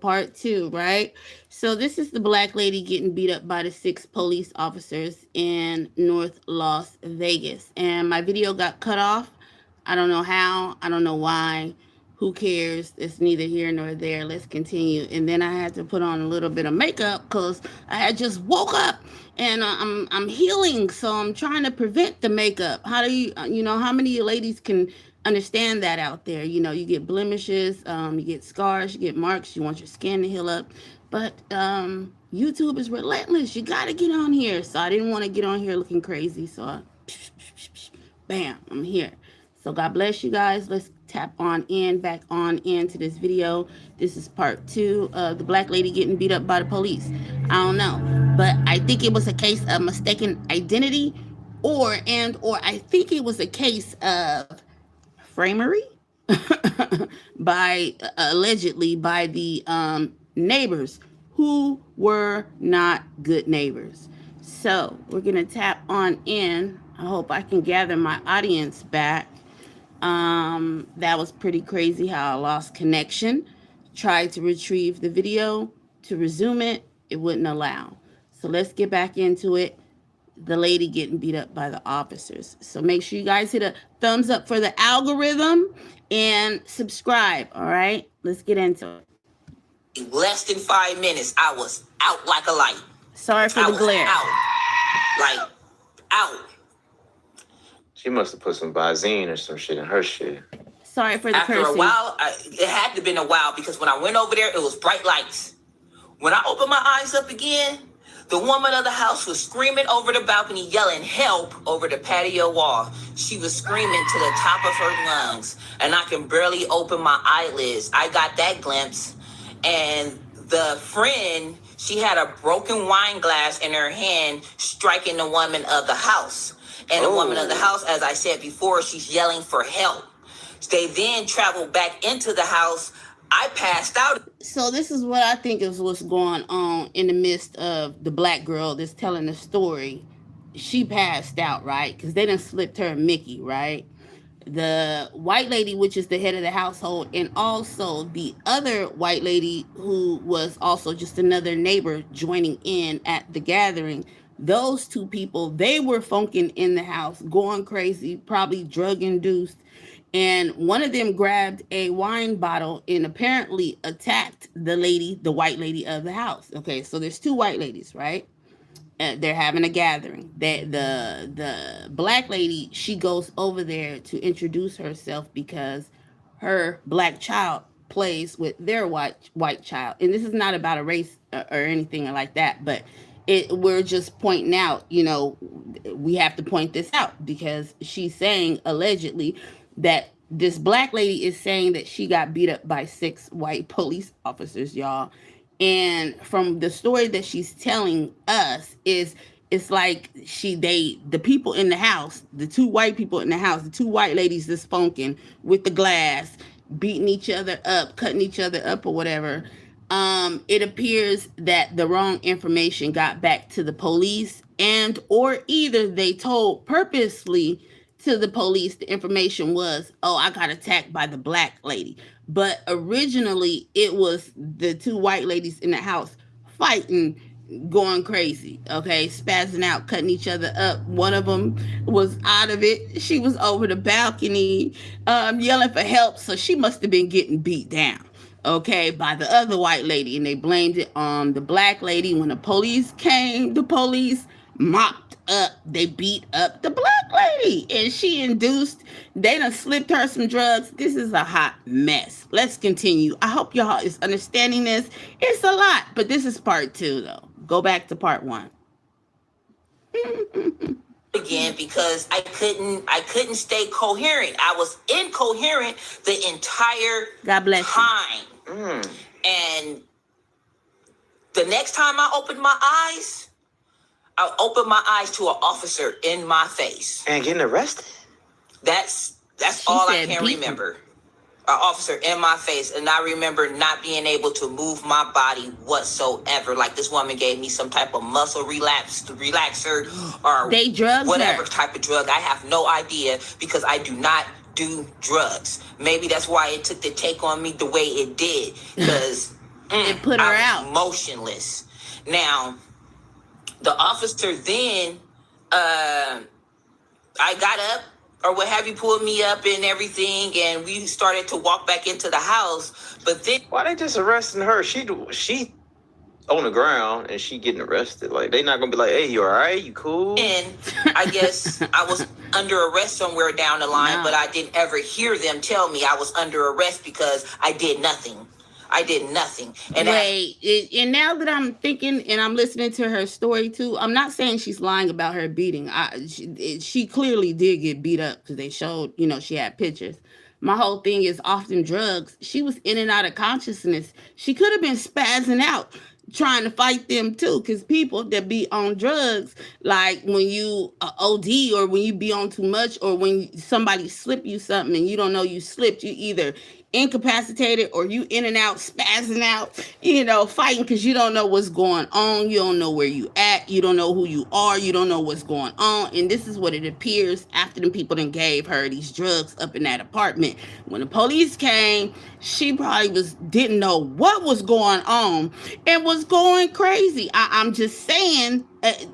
Part two, right? So this is the black lady getting beat up by the six police officers in North Las Vegas. And my video got cut off. I don't know how. I don't know why. Who cares? It's neither here nor there. Let's continue. And then I had to put on a little bit of makeup because I had just woke up and I'm healing, so I'm trying to prevent the makeup. How do you how many of you ladies can understand that out there? You get blemishes, you get scars, you get marks, you want your skin to heal up, but YouTube is relentless. You got to get on here. So I didn't want to get on here looking crazy, so bam, I'm here. So God bless you guys. Let's tap on in, back on into this video. This is part two of the black lady getting beat up by the police. I don't know, but I think it was a case of mistaken identity, or I think it was a case of framery by allegedly by the neighbors who were not good neighbors. So we're gonna tap on in. I hope I can gather my audience back. That was pretty crazy how I lost connection. Tried to retrieve the video to resume it, it wouldn't allow. So let's get back into it. The lady getting beat up by the officers. So make sure you guys hit a thumbs up for the algorithm and subscribe. All right, let's get into it. Less than 5 minutes, I was out like a light. Sorry for the glare. Out. She must have put some Visine or some shit in her shit. Sorry for the After cursing. a while, it had to have been a while because when I went over there, it was bright lights. When I opened my eyes up again, the woman of the house was screaming over the balcony, yelling help over the patio wall. She was screaming to the top of her lungs, and I can barely open my eyelids. I got that glimpse. And the friend, she had a broken wine glass in her hand, striking the woman of the house. And the woman of the house, as I said before, she's yelling for help. They then traveled back into the house. I passed out. So this is what I think is what's going on in the midst of the black girl that's telling the story. She passed out, right? Because they done slipped her a Mickey, right? The white lady, which is the head of the household, and also the other white lady who was also just another neighbor joining in at the gathering. Those two people, they were funking in the house, going crazy, probably drug induced. And one of them grabbed a wine bottle and apparently attacked the lady, the white lady of the house. Okay, so there's two white ladies, right? They're having a gathering. The black lady, she goes over there to introduce herself because her black child plays with their white child. And this is not about a race or anything like that, but we're just pointing out, we have to point this out because she's saying allegedly that this black lady is saying that she got beat up by 6 white police officers, y'all. And from the story that she's telling us it's like the people in the house, the 2 white people in the house, the 2 white ladies that's funking with the glass, beating each other up, cutting each other up or whatever. It appears that the wrong information got back to the police, and or either they told purposely to the police the information was, oh, I got attacked by the black lady. But originally it was the 2 white ladies in the house fighting, going crazy, okay, spazzing out, cutting each other up. One of them was out of it. She was over the balcony yelling for help, so she must have been getting beat down, okay, by the other white lady, and they blamed it on the black lady. When the police came, the police mopped up, they beat up the black lady, and they done slipped her some drugs. This is a hot mess. Let's continue. I hope y'all is understanding this. It's a lot, but this is part 2 though. Go back to part 1. Again, because I couldn't stay coherent. I was incoherent the entire God bless time. And the next time I opened my eyes, I opened my eyes to an officer in my face. And getting arrested? That's all I can remember. An officer in my face. And I remember not being able to move my body whatsoever. Like this woman gave me some type of muscle relaxer or they drugged whatever her. Type of drug. I have no idea because I do not do drugs. Maybe that's why it took the take on me the way it did. Because It put her I was out. motionless. Now, the officer then, I got up or what have you, pulled me up and everything, and we started to walk back into the house. But then, Why they just arresting her? She on the ground and she getting arrested. Like, they not gonna be like, hey, you all right? You cool? I guess I was under arrest somewhere down the line, No. but I didn't ever hear them tell me I was under arrest because I did nothing. I did nothing. And And now that I'm thinking and I'm listening to her story too, I'm not saying she's lying about her beating. She clearly did get beat up because they showed, she had pictures. My whole thing is often drugs. She was in and out of consciousness. She could have been spazzing out trying to fight them too, because people that be on drugs, like when you OD or when you be on too much or when somebody slip you something and you don't know you slipped, you either incapacitated or you in and out spazzing out, fighting because you don't know what's going on, you don't know where you at, you don't know who you are, you don't know what's going on. And this is what it appears after them people then gave her these drugs up in that apartment. When the police came, she probably didn't know what was going on and was going crazy. I'm just saying,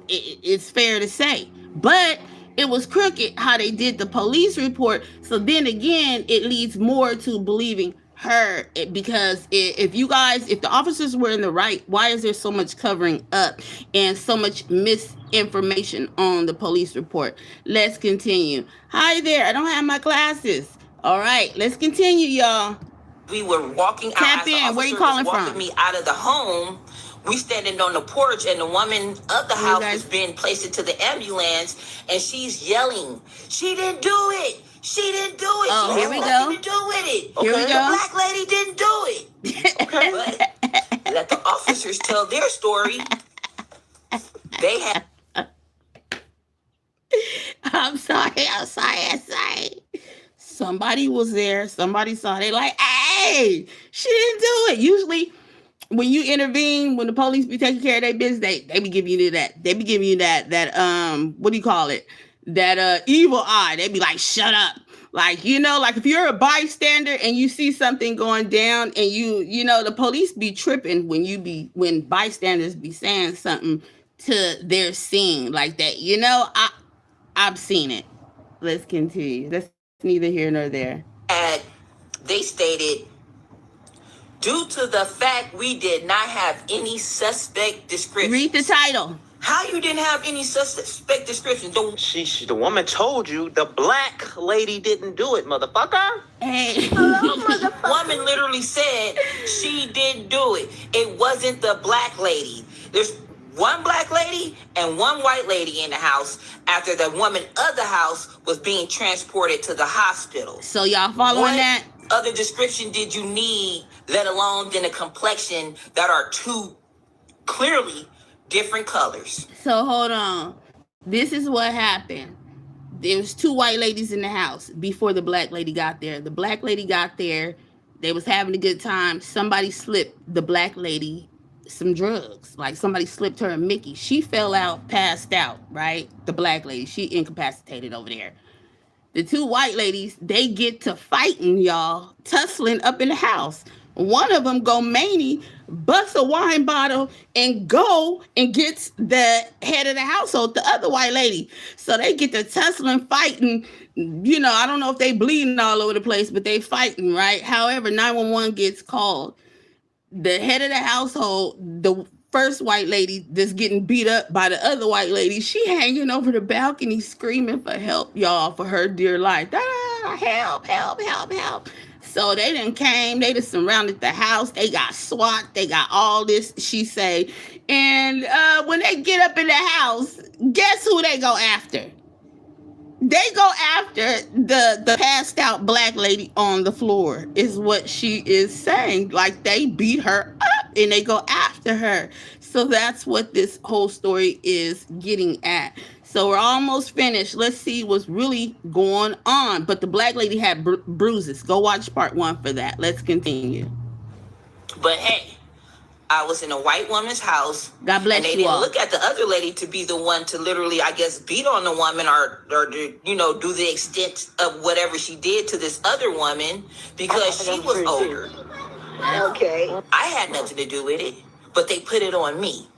it's fair to say, but it was crooked how they did the police report. So then again, it leads more to believing her, because if the officers were in the right, why is there so much covering up and so much misinformation on the police report? Let's continue. Hi there, I don't have my glasses. All right, let's continue, y'all. we were walking out. Tap As the in. Where you officer was calling walking from? me out of the home, we standing on the porch, and the woman of the You house guys- was being placed into the ambulance, and she's yelling, "She didn't do it! She didn't do it! Oh, She here had we nothing go. to do with it! Here we The go. black lady didn't do it!" But let the officers tell their story. They had I'm sorry. Somebody was there. Somebody saw. They like, hey, she didn't do it. Usually, when you intervene, when the police be taking care of their business, they be giving you that. They be giving you that what do you call it? That evil eye. They be like, shut up. Like, like if you're a bystander and you see something going down and the police be tripping when bystanders be saying something to their scene like that. I've seen it. Let's continue. That's neither here nor there. they stated, due to the fact we did not have any suspect description. Read the title. How you didn't have any suspect description? The woman told you the black lady didn't do it, motherfucker. Hey. The woman literally said she didn't do it. It wasn't the black lady. There's one black lady and one white lady in the house after the woman of the house was being transported to the hospital. So y'all following What that? other description did you need, let alone than a complexion that are two clearly different colors? So hold on. This is what happened. There was two white ladies in the house before the black lady got there. The black lady got there. They was having a good time. Somebody slipped the black lady some drugs. Like somebody slipped her a Mickey. She fell out, passed out, right? The black lady, she incapacitated over there. The two white ladies, they get to fighting, y'all, tussling up in the house. One of them go maney, busts a wine bottle, and go and gets the head of the household, the other white lady. So they get to tussling, fighting. I don't know if they bleeding all over the place, but they fighting, right? However, 911 gets called. The head of the household, the first white lady that's getting beat up by the other white lady, she hanging over the balcony screaming for help, y'all, for her dear life. Help, help, help, help. So they done came, they just surrounded the house. They got SWAT, they got all this, she say. And when they get up in the house, guess who they go after? They go after the passed out black lady on the floor, is what she is saying. Like they beat her up and they go after her. So that's what this whole story is getting at. So we're almost finished. Let's see what's really going on. But the black lady had bruises. Go watch part 1 for that. Let's continue. But hey, I was in a white woman's house. God bless and they you didn't all. look at the other lady to be the one to literally, I guess, beat on the woman or do the extent of whatever she did to this other woman because she was older. Okay. I had nothing to do with it, but they put it on me.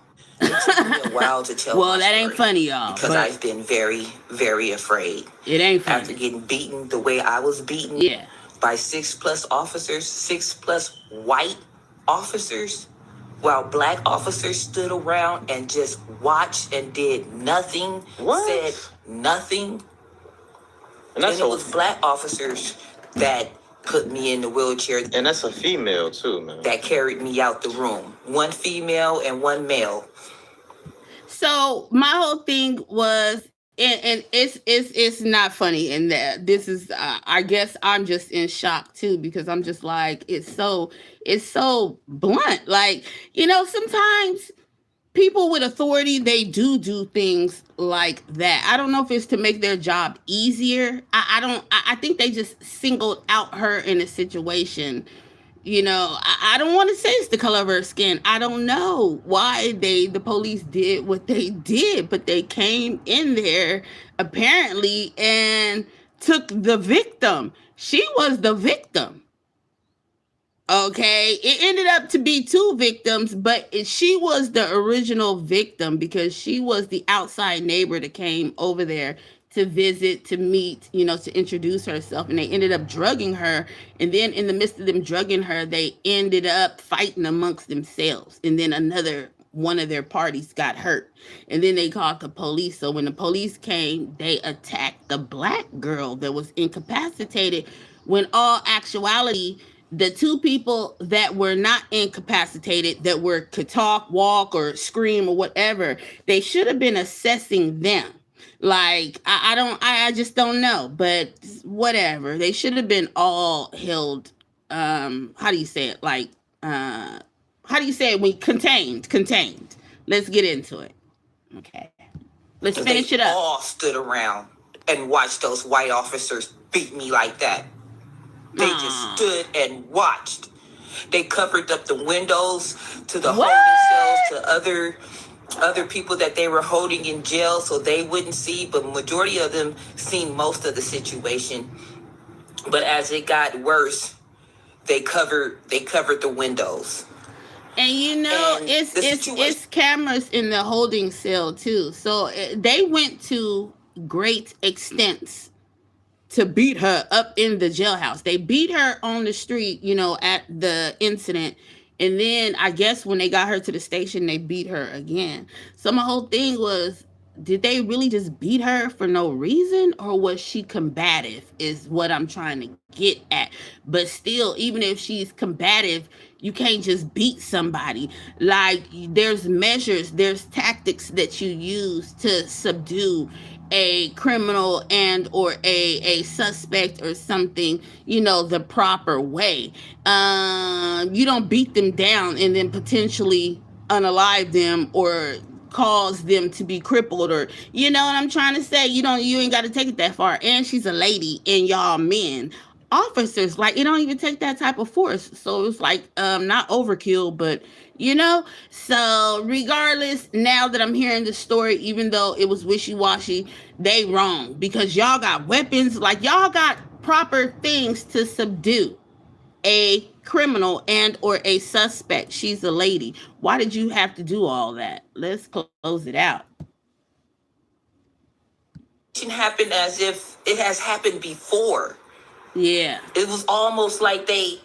It took me a while to tell Well, my that ain't story funny, y'all. because But I've been very, very afraid. it ain't After funny. getting beaten the way I was beaten Yeah. by 6+ officers, 6+ white officers, while black officers stood around and just watched and did nothing, What? said nothing. And that's And it was black officers that put me in the wheelchair, and that's a female too, man. that carried me out the room. One female and one male. So my whole thing was, and it's not funny, and that this is, I guess I'm just in shock too, because I'm just like, it's so blunt. Like, sometimes people with authority, they do things like that. I don't know if it's to make their job easier. I think they just singled out her in a situation. I don't want to say it's the color of her skin. I don't know why the police did what they did, but they came in there apparently and took the victim. She was the victim. Okay, it ended up to be 2 victims, but she was the original victim because she was the outside neighbor that came over there to visit, to meet, to introduce herself, and they ended up drugging her. And then in the midst of them drugging her, they ended up fighting amongst themselves. And then another one of their parties got hurt. And then they called the police. So when the police came, they attacked the black girl that was incapacitated, when all actuality, the 2 people that were not incapacitated, that could talk, walk, or scream or whatever, they should have been assessing them. Like, I just don't know, but whatever. They should have been all held. How do you say it? Like, how do you say it? Contained. Let's get into it. Okay. Let's finish it up. They all stood around and watched those white officers beat me like that. They just stood and watched. They covered up the windows to the holding cells, to other people that they were holding in jail, so they wouldn't see. But majority of them seen most of the situation. But as it got worse, they covered the windows. And And it's cameras in the holding cell too. So they went to great extents to beat her up in the jailhouse. They beat her on the street, at the incident. And then I guess when they got her to the station, they beat her again. So my whole thing was, did they really just beat her for no reason? Or was she combative, is what I'm trying to get at. But still, even if she's combative, you can't just beat somebody. Like, there's measures, there's tactics that you use to subdue a criminal and or a suspect or something, the proper way. You don't beat them down and then potentially unalive them or cause them to be crippled, or you know what I'm trying to say. You ain't got to take it that far. And she's a lady and y'all men officers, like, it don't even take that type of force. So it's like, not overkill, but so regardless, now that I'm hearing the story, even though it was wishy-washy, they wrong, because y'all got weapons, like y'all got proper things to subdue a criminal and or a suspect. She's a lady. Why did you have to do all that? Let's close it out. It happened as if it has happened before. Yeah. It was almost like they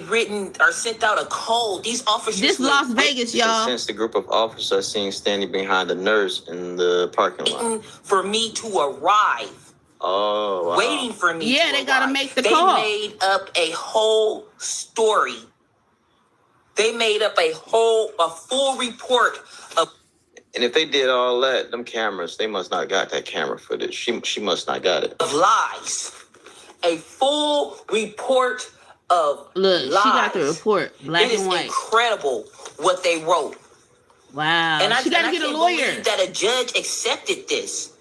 written or sent out a code. These officers. This Las Vegas, y'all. Since the group of officers seen standing behind the nurse in the parking lot for me to arrive. Oh, wow. Waiting for me. Yeah, to they arrive. gotta make the call. They made up a whole story. They made up a full report of. And if they did all that, them cameras, they must not got that camera footage. She must not got it. Of lies. A full report of lies. She got the report, black and white. It is incredible what they wrote. Wow. And she got to get a lawyer. That a judge accepted this.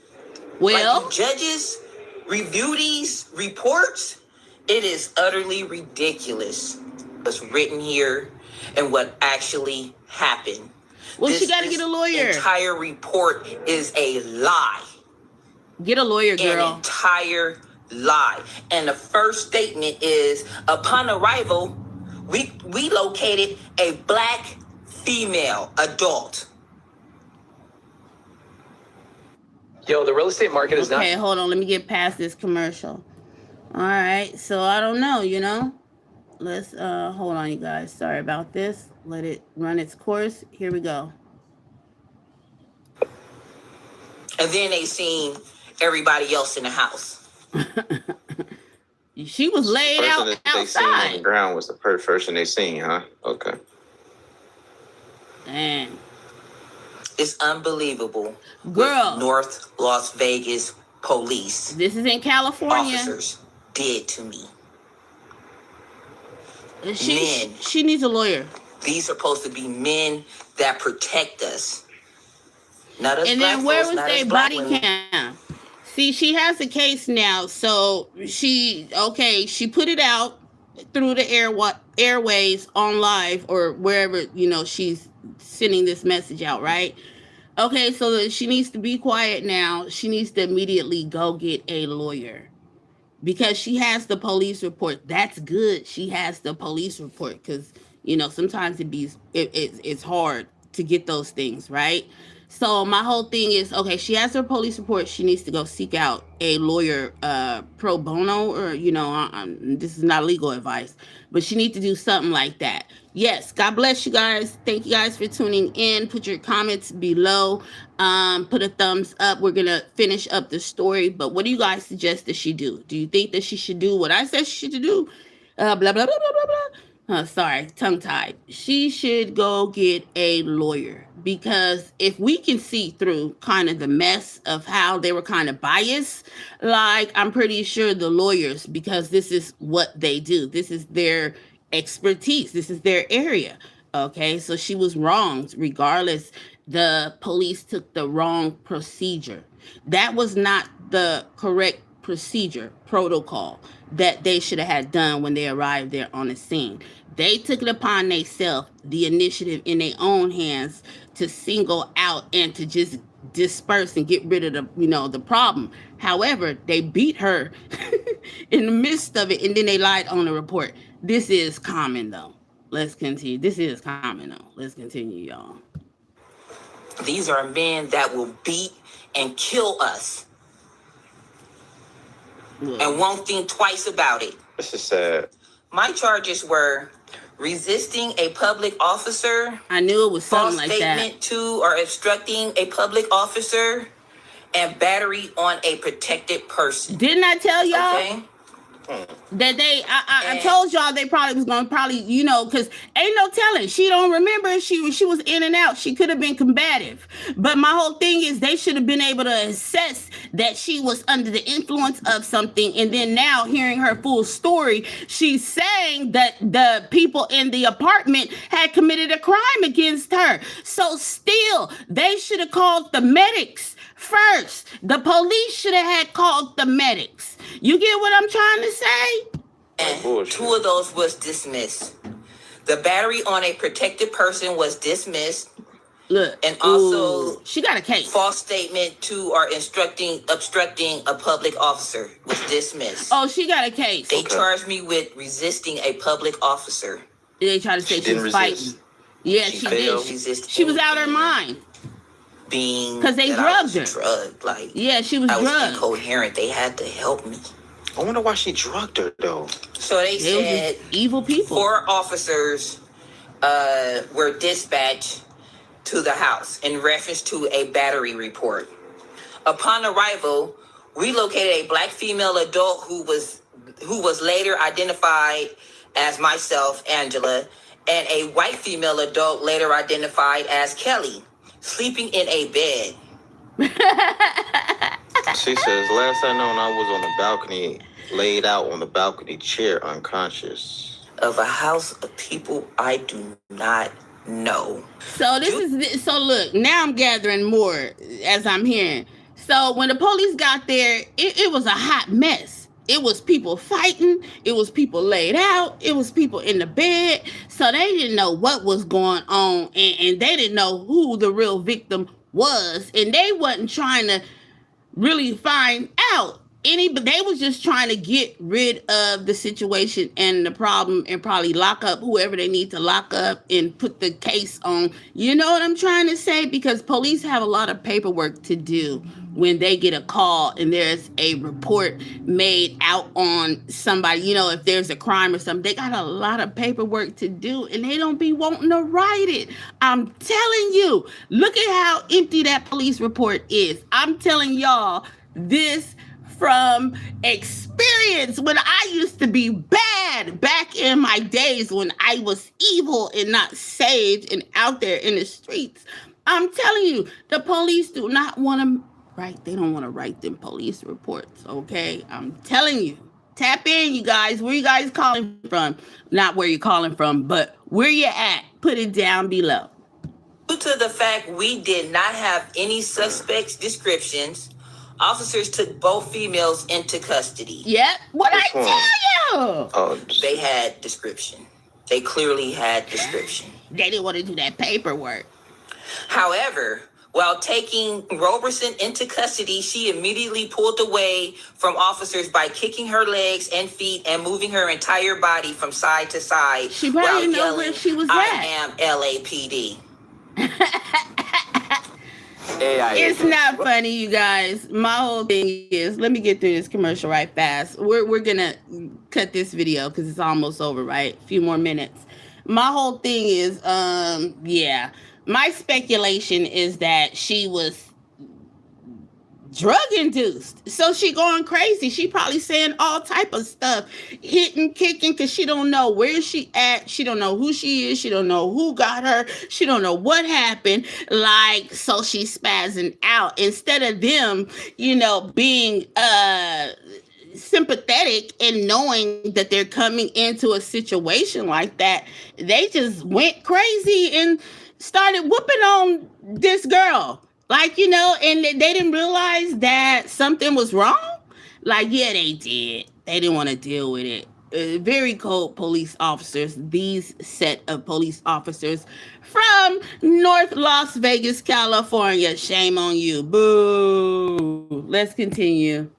Well, like, judges review these reports. It is utterly ridiculous what's written here and what actually happened. Well, she got to get a lawyer. The entire report is a lie. Get a lawyer, girl. An entire lie. And the first statement is, upon arrival, We located a black female adult. Yo, the real estate market is not. Okay, hold on. Let me get past this commercial. All right. So I don't know, Let's hold on, you guys. Sorry about this. Let it run its course. Here we go. And then they seen everybody else in the house. She was laid Person out that they seen on the outside. ground was the first person they seen, huh? Okay. Dang. It's unbelievable. Girl. What North Las Vegas police This is in California. officers did to me. She Men. she needs a lawyer. These are supposed to be men that protect us. Not us And black then where folks, was not their us black body women. cam? See, she has a case now. So she put it out through the airways on live or wherever, she's sending this message out, right? Okay, so she needs to be quiet now. She needs to immediately go get a lawyer because she has the police report. That's good. She has the police report because, sometimes it's hard to get those things, right? So my whole thing is, okay, she has her police report. She needs to go seek out a lawyer, pro bono, or, this is not legal advice, but she needs to do something like that. Yes, God bless you guys. Thank you guys for tuning in. Put your comments below. Put a thumbs up. We're going to finish up the story, but what do you guys suggest that she do? Do you think that she should do what I said she should do? Blah, blah, blah, blah, blah, blah. Sorry, tongue-tied. She should go get a lawyer because if we can see through kind of the mess of how they were kind of biased, like I'm pretty sure the lawyers, because this is what they do. This is their expertise. This is their area. Okay, so she was wronged regardless. The police took the wrong procedure. That was not the correct procedure protocol that they should have had done when they arrived there on the scene. They took it upon themselves, the initiative in their own hands to single out and to just disperse and get rid of the problem. However, they beat her in the midst of it, and then they lied on the report. This is common though. Let's continue. This is common though. Let's continue, y'all. These are men that will beat and kill us and won't think twice about it. This is sad. My charges were resisting a public officer, I knew it was false something like that. statement to or obstructing a public officer, and battery on a protected person. Didn't I tell y'all? Okay? That I told y'all they probably was gonna because ain't no telling. She don't remember. She was in and out. She could have been combative. But my whole thing is they should have been able to assess that she was under the influence of something. And then now hearing her full story, she's saying that the people in the apartment had committed a crime against her. So still, they should have called the medics first. The police should have had called the medics. You get what I'm trying to say? And Bullshit. 2 of those was dismissed. The battery on a protected person was dismissed. Look, And also, she got a case. false statement to or obstructing a public officer was dismissed. Oh, she got a case. They Okay. charged me with resisting a public officer. They tried to say She she was didn't fighting. resist. Yeah, She she failed. did. Resist She was out her anything. mind. Being 'Cause they that I drugged was her. drugged, like Yeah, she was I was drugged. incoherent. They had to help me. I wonder why she drugged her though. So they They were said just evil people. 4 officers were dispatched to the house in reference to a battery report. Upon arrival, we located a black female adult who was later identified as myself, Angela, and a white female adult later identified as Kelly, sleeping in a bed. She says, last I known, I was on the balcony, laid out on the balcony chair, unconscious. Of a house of people I do not know. So so look, now I'm gathering more as I'm hearing. So when the police got there, it was a hot mess. It was people fighting. It was people laid out. It was people in the bed. So they didn't know what was going on. And they didn't know who the real victim was. And they wasn't trying to really find out. they was just trying to get rid of the situation and the problem and probably lock up whoever they need to lock up and put the case on. You know what I'm trying to say? Because police have a lot of paperwork to do when they get a call and there's a report made out on somebody. You know, if there's a crime or something, they got a lot of paperwork to do and they don't be wanting to write it. I'm telling you, look at how empty that police report is. I'm telling y'all this from experience when I used to be bad back in my days when I was evil and not saved and out there in the streets. I'm telling you, the police do not want to write. They don't want to write them police reports, okay? I'm telling you. Tap in, you guys. Where you guys calling from? Not where you're calling from, but where you at. Put it down below. Due to the fact we did not have any suspects' descriptions, officers took both females into custody. Yep. What Which I one? tell you? Oh, They had description. They clearly had description. They didn't want to do that paperwork. However, while taking Roberson into custody, she immediately pulled away from officers by kicking her legs and feet and moving her entire body from side to side. She probably while didn't know yelling, where she was I at. am LAPD. AI. It's not funny, you guys. My whole thing is, let me get through this commercial right fast. We're gonna cut this video because it's almost over, right? A few more minutes. My whole thing is, yeah. My speculation is that she was drug induced. So she going crazy. She probably saying all type of stuff, hitting, kicking, because she don't know where she at. She don't know who she is. She don't know who got her. She don't know what happened. Like, so she's spazzing out. Instead of them, you know, being sympathetic and knowing that they're coming into a situation like that, they just went crazy and started whooping on this girl. Like, you know, and they didn't realize that something was wrong. Like, yeah, they did. They didn't want to deal with it. Very cold police officers. These set of police officers from North Las Vegas, California. Shame on you. Boo. Let's continue.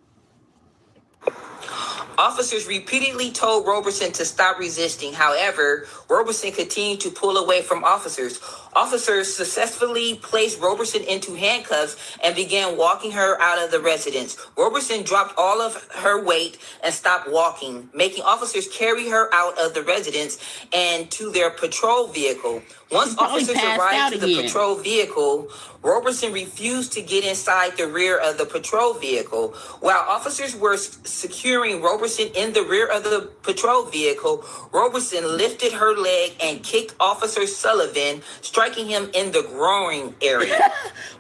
Officers repeatedly told Roberson to stop resisting. However, Roberson continued to pull away from officers. Officers successfully placed Roberson into handcuffs and began walking her out of the residence. Roberson dropped all of her weight and stopped walking, making officers carry her out of the residence and to their patrol vehicle. Once officers arrived to the patrol vehicle, Roberson refused to get inside the rear of the patrol vehicle. While officers were securing Roberson in the rear of the patrol vehicle, Roberson lifted her leg and kicked Officer Sullivan, striking him in the groin area.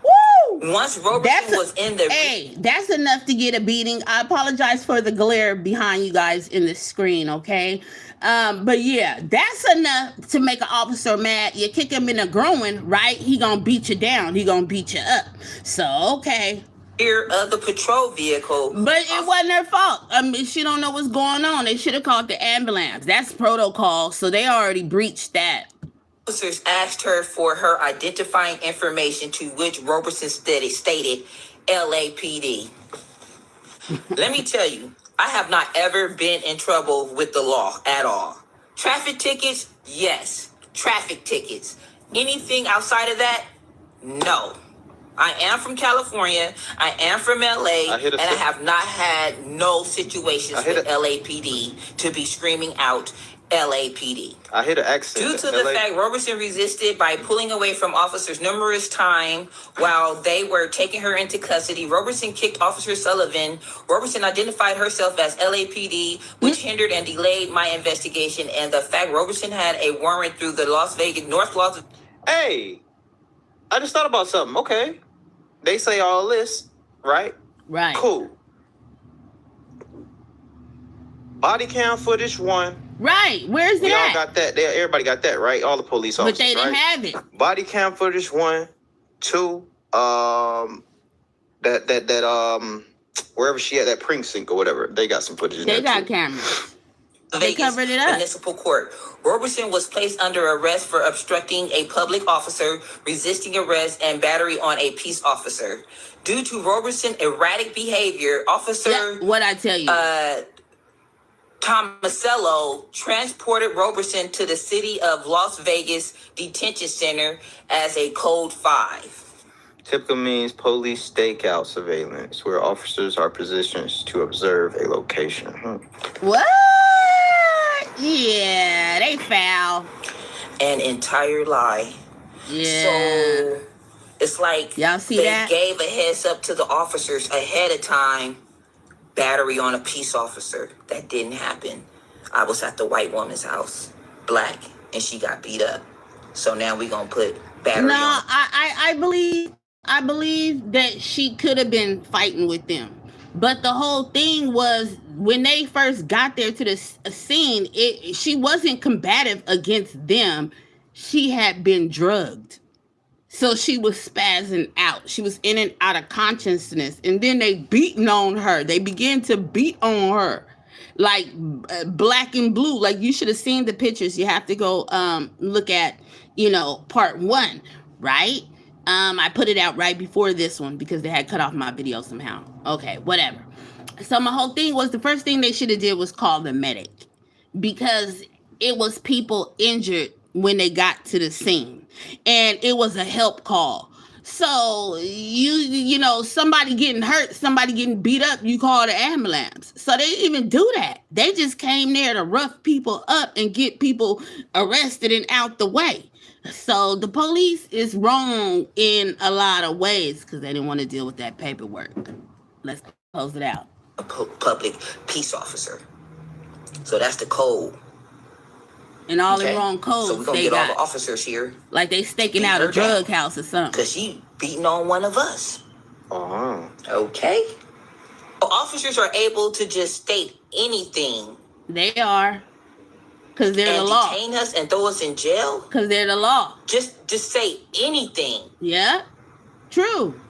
Woo! Once Roberson was in the... Hey, that's enough to get a beating. I apologize for the glare behind you guys in the screen, okay? But yeah, that's enough to make an officer mad. You kick him in the groin, right? He gonna beat you down. He gonna beat you up. So, okay. Rear of the patrol vehicle. But it wasn't her fault. I mean, she don't know what's going on. They should have called the ambulance. That's protocol, so they already breached that. Officers asked her for her identifying information, to which Roberson stated LAPD. Let me tell you, I have not ever been in trouble with the law at all. Traffic tickets, yes. Traffic tickets. Anything outside of that, no. I am from California. I am from LA, and I have not had no situations with LAPD to be screaming out LAPD. I hear the accent. Due to the fact Roberson resisted by pulling away from officers numerous times while they were taking her into custody, Roberson kicked Officer Sullivan. Roberson identified herself as LAPD, which hindered and delayed my investigation, and the fact Roberson had a warrant through the North Las... Hey, I just thought about something. Okay. They say all this, right? Right. Cool. Body cam footage 1. Right. Where's We all that? got that. Everybody got that, right? All the police But officers, they didn't right? have it. Body cam footage 1, 2. Wherever she at, that precinct or whatever, they got some footage in They there got too. cameras. They covered it up. Municipal Court. Roberson was placed under arrest for obstructing a public officer, resisting arrest, and battery on a peace officer. Due to Roberson's erratic behavior, Officer what I tell you, Tomasello transported Roberson to the City of Las Vegas Detention Center as a Code 5. Typical means police stakeout surveillance, where officers are positioned to observe a location. What? Yeah, they foul. An entire lie. Yeah. So it's like y'all see they that? gave a heads up to the officers ahead of time. Battery on a peace officer. That didn't happen. I was at the white woman's house, black, and she got beat up. So now we gonna put battery No, on. I believe that she could have been fighting with them. But the whole thing was when they first got there to the scene, she wasn't combative against them. She had been drugged. So she was spazzing out. She was in and out of consciousness. And then they beating on her. They began to beat on her. Like black and blue. Like you should have seen the pictures. You have to go look at, part 1, right? I put it out right before this one because they had cut off my video somehow. Okay, whatever. So my whole thing was the first thing they should have did was call the medic because it was people injured when they got to the scene and it was a help call. So you know, somebody getting hurt, somebody getting beat up, you call the ambulance. So they didn't even do that. They just came there to rough people up and get people arrested and out the way. So the police is wrong in a lot of ways because they didn't want to deal with that paperwork. Let's close it out. A public peace officer. So that's the code. And all the wrong codes. So we're going to get all the officers here. Like they staking out a drug house or something. Because she beating on one of us. Okay. So officers are able to just state anything. They are. Because they're the law. And detain us and throw us in jail? Because they're the law. Just say anything. Yeah. True.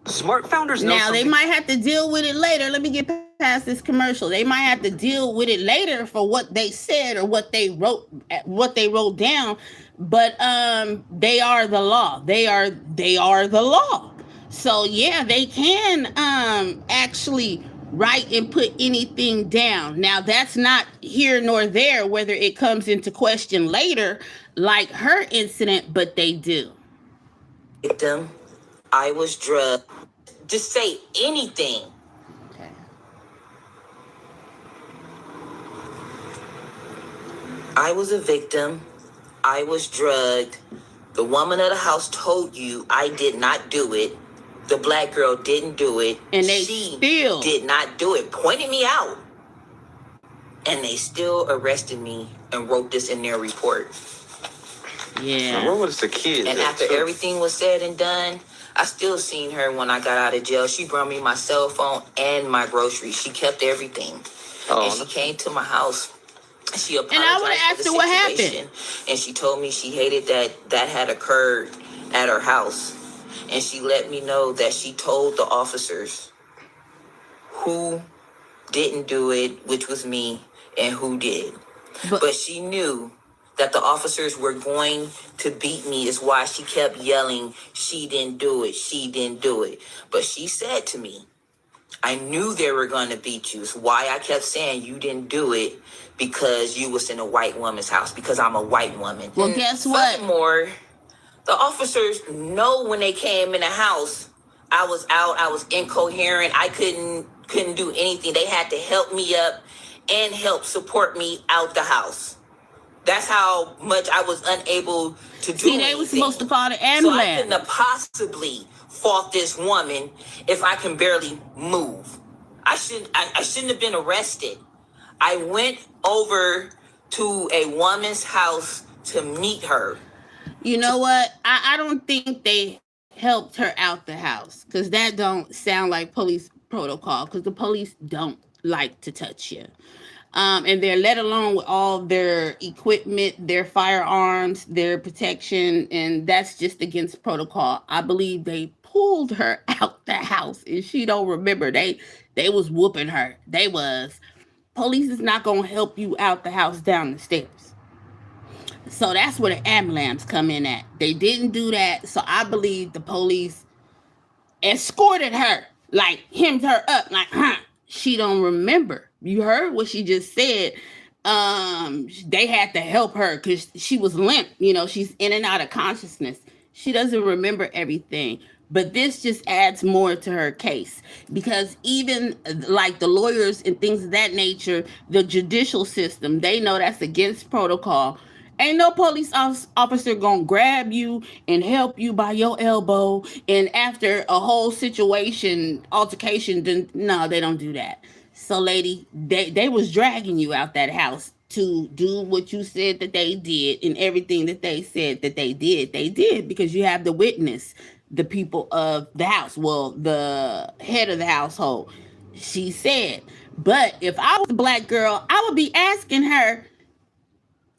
Smart founders know now, they might have to deal with it later. Let me get past this commercial. They might have to deal with it later for what they said or what they wrote down. But they are the law. They are the law. So yeah, they can actually write and put anything down. Now that's not here nor there whether it comes into question later, like her incident, but they do. Victim, I was drugged. Just say anything. Okay. I was a victim. I was drugged. The woman of the house told you I did not do it. The black girl didn't do it. And they she still did not do it. Pointed me out. And they still arrested me and wrote this in their report. Yeah. Where was the kid? And after everything was said and done, I still seen her when I got out of jail. She brought me my cell phone and my groceries. She kept everything. And she came to my house. She apologized and I would have asked her what happened. And she told me she hated that had occurred at her house. And she let me know that she told the officers who didn't do it, which was me, and who did. But she knew that the officers were going to beat me is why she kept yelling, she didn't do it, she didn't do it. But she said to me, I knew they were going to beat you. It's why I kept saying you didn't do it, because you was in a white woman's house, because I'm a white woman. Well, guess what? Furthermore, the officers know when they came in the house, I was out, I was incoherent, I couldn't do anything. They had to help me up and help support me out the house. That's how much I was unable to do. See, they were supposed to call the ambulance. So I couldn't have possibly fought this woman if I can barely move. I shouldn't have been arrested. I went over to a woman's house to meet her. You know what? I don't think they helped her out the house because that don't sound like police protocol because the police don't like to touch you. And they're let alone with all their equipment, their firearms, their protection, and that's just against protocol. I believe they pulled her out the house and she don't remember. They was whooping her. They was. Police is not gonna help you out the house down the stairs. So that's where the ambulance come in at. They didn't do that, so I believe the police escorted her, like hemmed her up, like, she don't remember. You heard what she just said. They had to help her because she was limp. You know, she's in and out of consciousness. She doesn't remember everything. But this just adds more to her case because even like the lawyers and things of that nature, the judicial system, they know that's against protocol. Ain't no police officer gonna grab you and help you by your elbow. And after a whole situation, altercation, then no, they don't do that. So, lady, they was dragging you out that house to do what you said that they did, and everything that they said that they did because you have the witness, the people of the house, well, the head of the household. She said, but if I was a black girl, I would be asking her,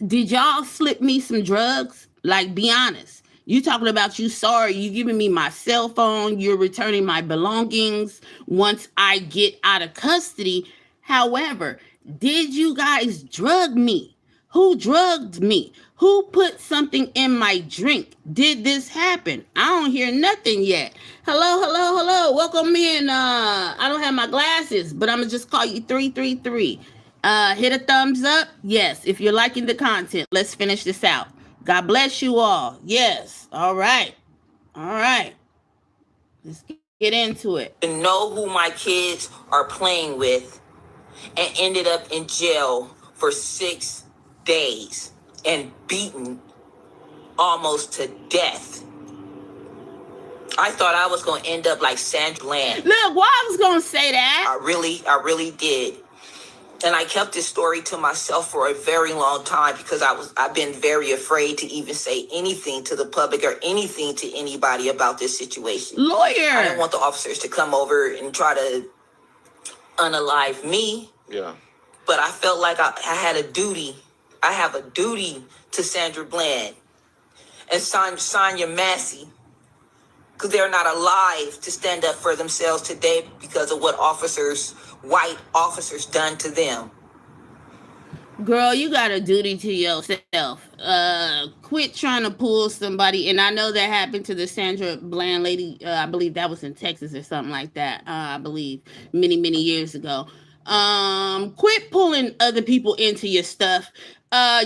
did y'all slip me some drugs? Like, be honest. You talking about you sorry, you giving me my cell phone, you're returning my belongings once I get out of custody. However, did you guys drug me? Who drugged me? Who put something in my drink? Did this happen? I don't hear nothing yet. Hello. Welcome in. I don't have my glasses, but I'm gonna just call you 333. Hit a thumbs up. Yes, if you're liking the content. Let's finish this out. God bless you all. Yes. All right. Let's get into it. To know who my kids are playing with and ended up in jail for 6 days and beaten almost to death. I thought I was going to end up like Sandra Bland. Look, why I was going to say that? I really did. And I kept this story to myself for a very long time because I've been very afraid to even say anything to the public or anything to anybody about this situation. Lawyer. I didn't want the officers to come over and try to unalive me. Yeah. But I felt like I had a duty. I have a duty to Sandra Bland and Sonya Massey because they're not alive to stand up for themselves today because of what white officers done to them. Girl, you got a duty to yourself. Quit trying to pull somebody. And I know that happened to the Sandra Bland lady. I believe that was in Texas or something like that. I believe many years ago. Quit pulling other people into your stuff.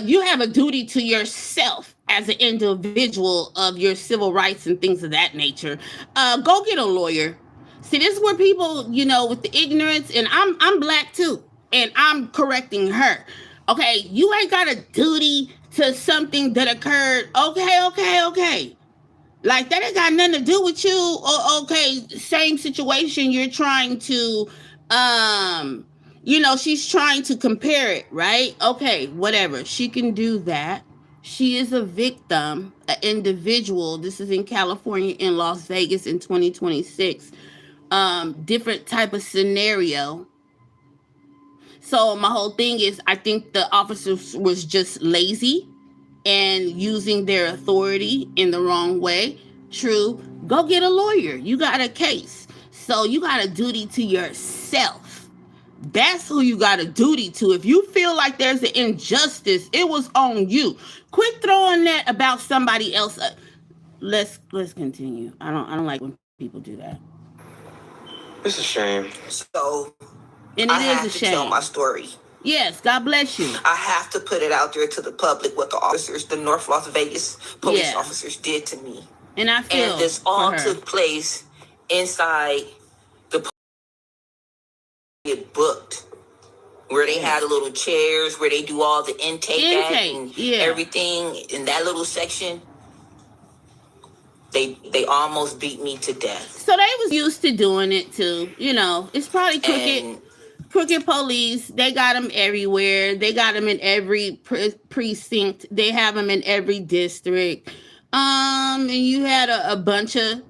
You have a duty to yourself as an individual of your civil rights and things of that nature. Go get a lawyer. See, this is where people, with the ignorance, and I'm black too, and I'm correcting her. Okay, you ain't got a duty to something that occurred. Okay. Like, that ain't got nothing to do with you. Okay, same situation. You're trying to, she's trying to compare it, right? Okay, whatever. She can do that. She is a victim, an individual. This is in California, in Las Vegas in 2026. Different type of scenario. So my whole thing is, I think the officers was just lazy and using their authority in the wrong way. True. Go get a lawyer. You got a case. So you got a duty to yourself. That's who you got a duty to. If you feel like there's an injustice, it was on you. Quit throwing that about somebody else. Let's continue. I don't like when people do that. It's a shame. So, and it I is have a to shame. tell my story. Yes, God bless you. I have to put it out there to the public what the officers, the North Las Vegas police officers did to me. And I feel and this all took place inside the get booked, where they had the little chairs, where they do all the intake at and everything in that little section. They almost beat me to death. So they was used to doing it too. It's probably crooked police. They got them everywhere. They got them in every precinct. They have them in every district. And you had a bunch of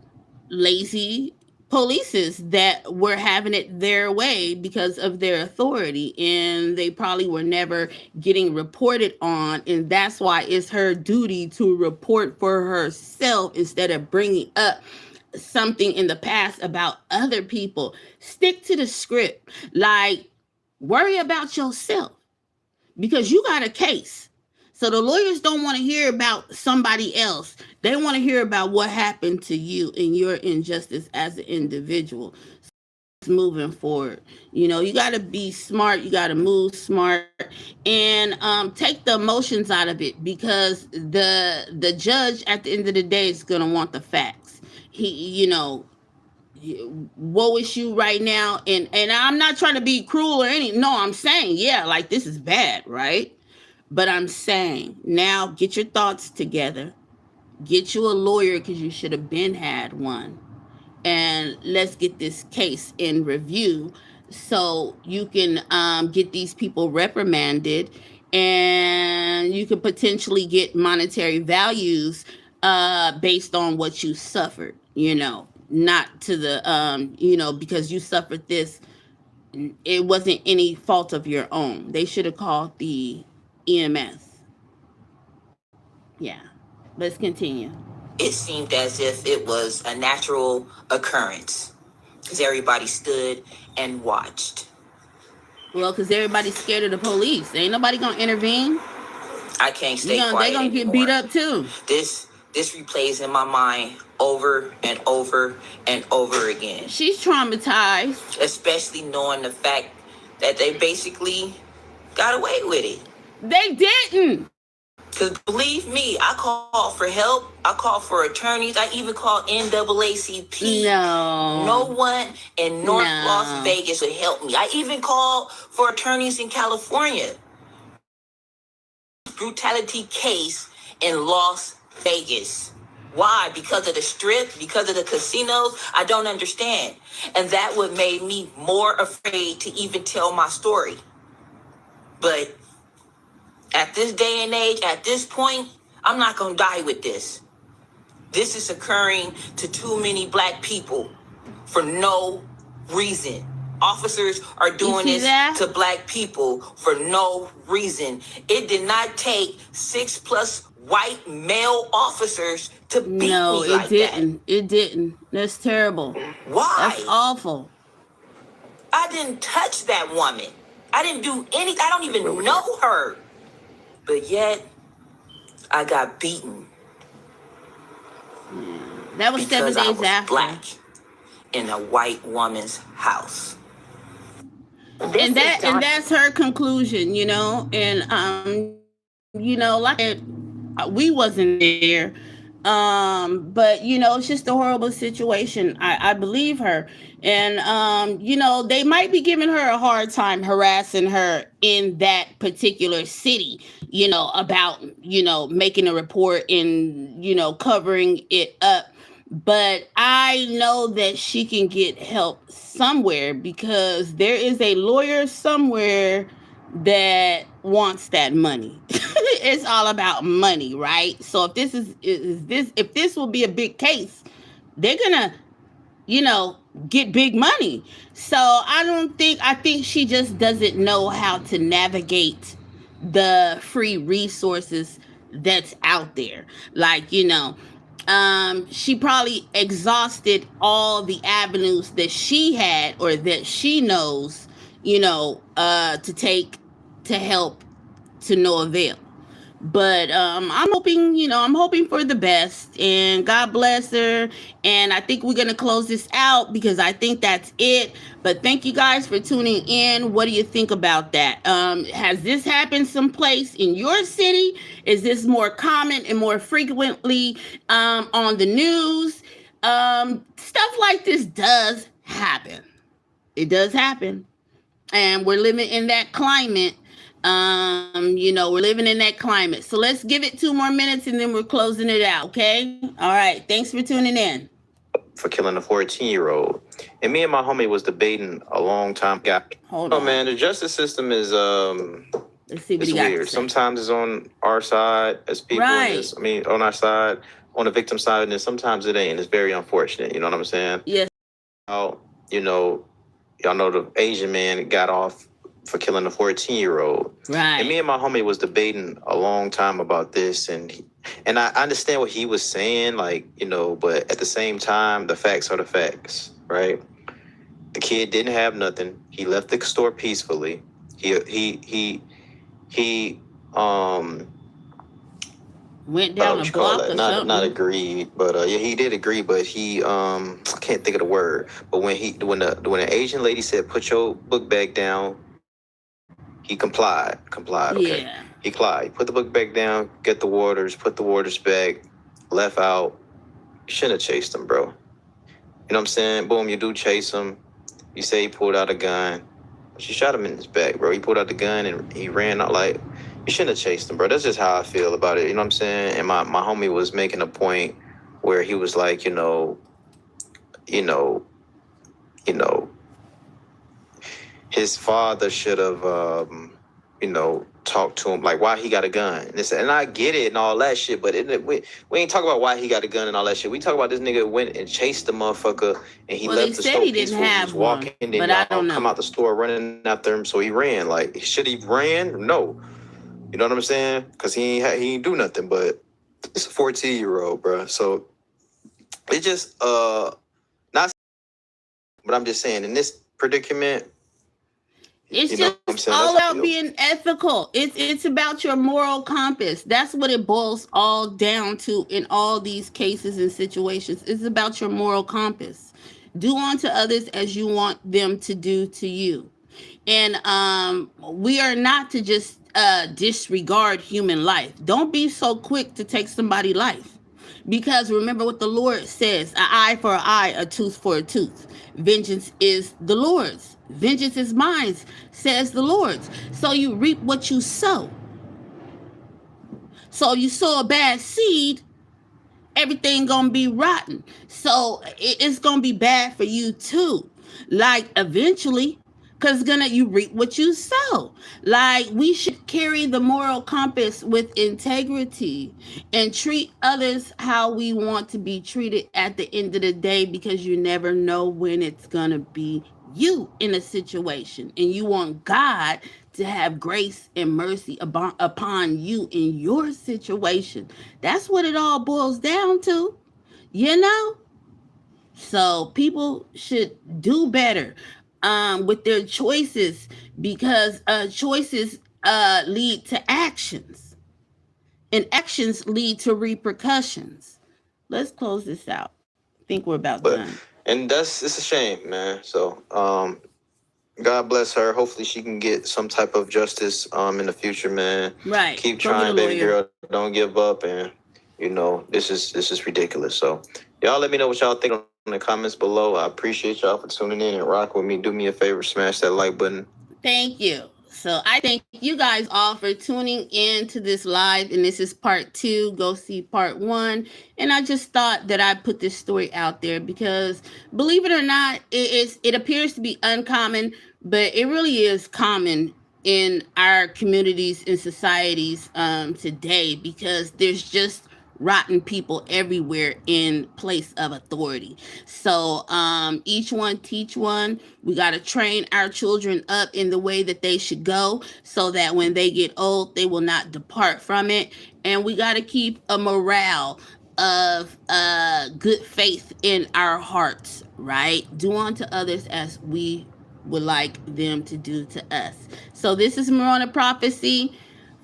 lazy polices that were having it their way because of their authority, and they probably were never getting reported on, and that's why it's her duty to report for herself instead of bringing up something in the past about other people. Stick to the script. Like, Worry about yourself because you got a case. So the lawyers don't want to hear about somebody else. They want to hear about what happened to you and your injustice as an individual. Moving forward, you got to be smart. You got to move smart and take the emotions out of it because the judge at the end of the day is going to want the facts. Woe is you right now, and I'm not trying to be cruel or any. No, I'm saying like this is bad, right? But I'm saying now get your thoughts together, get you a lawyer because you should have been had one, and let's get this case in review so you can get these people reprimanded, and you could potentially get monetary values based on what you suffered, not to the because you suffered this, it wasn't any fault of your own. They should have called the EMS. Yeah, let's continue. It seemed as if it was a natural occurrence because everybody stood and watched. Well, because everybody's scared of the police. Ain't nobody gonna intervene. I can't stay quiet. They gonna get beat up too. This replays in my mind over and over and over again. She's traumatized. Especially knowing the fact that they basically got away with it. They didn't. Because believe me, I called for help. I called for attorneys. I even called NAACP. No one in North Las Vegas would help me. I even called for attorneys in California. Brutality case in Las Vegas. Why? Because of the strip? Because of the casinos? I don't understand. And that would made me more afraid to even tell my story. But at this day and age, at this point, I'm not going to die with this. This is occurring to too many black people for no reason. Officers are doing this to black people for no reason. It did not take 6+ white male officers to beat me like that. It didn't. That's terrible. Why? That's awful. I didn't touch that woman. I didn't do anything. I don't even know her. But yet, I got beaten. That was 7 days I was after. Black in a white woman's house. And that's her conclusion, and like we wasn't there, but it's just a horrible situation. I believe her, and they might be giving her a hard time, harassing her in that particular city, about making a report and covering it up. But I know that she can get help somewhere because there is a lawyer somewhere that wants that money. It's all about money, right? So if this will be a big case, they're gonna, get big money. So I think she just doesn't know how to navigate the free resources that's out there. Like, she probably exhausted all the avenues that she had or that she knows, to take to help to no avail. But I'm hoping for the best, and God bless her. And I think we're going to close this out because I think that's it. But thank you guys for tuning in. What do you think about that? Has this happened someplace in your city? Is this more common and more frequently on the news? Stuff like this does happen. It does happen. And we're living in that climate. We're living in that climate. So let's give it 2 more minutes and then we're closing it out. Okay. All right. Thanks for tuning in. For killing a 14-year-old. And me and my homie was debating a long time ago. Hold on. Oh man, the justice system is let's see what it's weird. Sometimes it's on our side as people. Right. On our side, on the victim side, and then sometimes it ain't. It's very unfortunate. You know what I'm saying? Yes. Y'all know the Asian man got off for killing a 14-year-old. Right. And me and my homie was debating a long time about this, and I understand what he was saying, but at the same time, the facts are the facts, right? The kid didn't have nothing. He left the store peacefully. he Went down what a you call block that? or Not something. agreed, but yeah, he did agree, but he I can't think of the word. But when the Asian lady said, "Put your book bag down," he complied. Okay, Yeah. he complied. Put the book back down. Get the waters. Put the waters back. Left out. You shouldn't have chased him, bro. You know what I'm saying? Boom, you do chase him. You say he pulled out a gun. She shot him in his back, bro. He pulled out the gun and he ran out. Like, you shouldn't have chased him, bro. That's just how I feel about it. You know what I'm saying? And my homie was making a point where he was like, you know, his father should have, talked to him, like, why he got a gun. And I get it and all that shit, but we ain't talking about why he got a gun and all that shit. We talk about this nigga went and chased the motherfucker and he Well, they left the said store he didn't peaceful. He have was one, walking and but I don't y'all come know. out the store running after him, so he ran. Like, should he ran? No. You know what I'm saying? Because he ain't do nothing, but it's a 14-year-old, bro. So it just, not, but I'm just saying, in this predicament, It's you know just what I'm saying? all That's how I about feel. being ethical. It's about your moral compass. That's what it boils all down to in all these cases and situations. It's about your moral compass. Do unto others as you want them to do to you. And we are not to just disregard human life. Don't be so quick to take somebody's life. Because remember what the Lord says, an eye for an eye, a tooth for a tooth. Vengeance is the Lord's. Vengeance is mine, says the Lord's. So you reap what you sow. So you sow a bad seed, everything gonna be rotten. So it's gonna be bad for you too. Like eventually, because you reap what you sow. Like, we should carry the moral compass with integrity and treat others how we want to be treated at the end of the day, because you never know when it's gonna be you in a situation, and you want God to have grace and mercy upon you in your situation. That's what it all boils down to, you know? So people should do better with their choices, because choices lead to actions, and actions lead to repercussions. Let's close this out. I think we're about done. And it's a shame, man. So, God bless her. Hopefully she can get some type of justice in the future, man. Right. Keep Go get a trying, baby lawyer. girl. Don't give up. And this is ridiculous. So y'all let me know what y'all think in the comments below. I appreciate y'all for tuning in and rock with me. Do me a favor, smash that like button. Thank you. So I thank you guys all for tuning in to this live, and this is part 2. Go see part 1. And I just thought that I'd put this story out there because, believe it or not, it appears to be uncommon, but it really is common in our communities and societies today, because there's just rotten people everywhere in place of authority. So each one teach one. We got to train our children up in the way that they should go, so that when they get old, they will not depart from it. And we got to keep a morale of good faith in our hearts, right? Do unto others as we would like them to do to us. So this is Morona Prophecy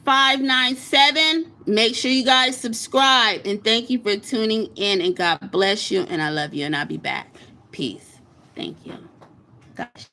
597. Make sure you guys subscribe, and thank you for tuning in, and God bless you, and I love you, and I'll be back. Peace. Thank you. Gosh.